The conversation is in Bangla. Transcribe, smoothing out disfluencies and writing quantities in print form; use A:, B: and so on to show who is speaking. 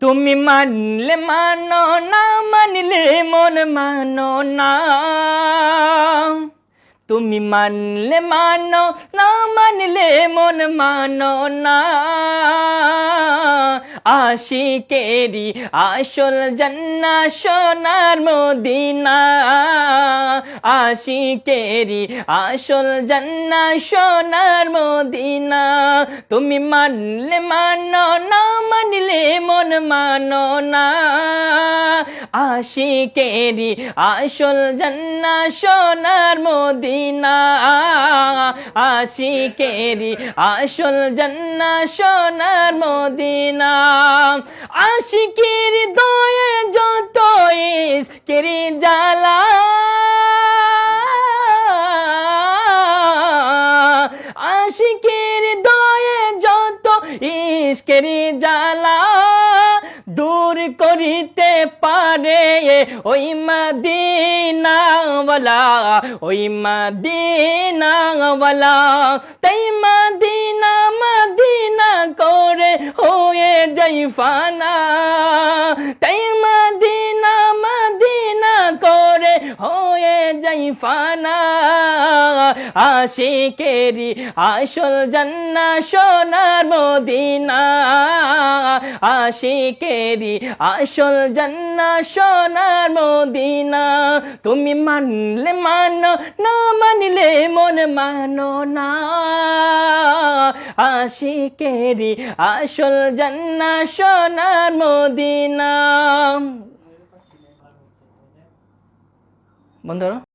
A: তুমি মানলে মানো না মানলে মন মানো না তুমি মানলে মানো না মানলে মন মানো না আশিকেরি আসল জান্নাত সোনার মদিনা আশিকেরি আসল জান্নাত সোনার মদিনা তুমি মানলে মানো না মানলে মন মানো না আশিকেরি আসল জান্নাত সোনার মদিনা আশিকেরি আসল জান্নাত সোনার মদিনা আশিকের দয়ে যত ইশকের জ্বালা আশিকের দয়ে যত ইশকের জ্বালা দূর করিতে পারে ওই মদিনাওয়ালা ওই মদিনাওয়ালা তাই মদিনা মদিনা করে হয়ে যাই ফানা তাই মদিনা মদিনা করে হয়ে যাই ফানা আশিকেরি আসল জান্নাত সোনার মদিনা আশিকেরি আসল জান্নাত সোনার মদিনা তুমি মানলে মানো না মানলে মন মানো না আশিকেরি আসল জান্নাত সোনার মদিনা বন্ধুরা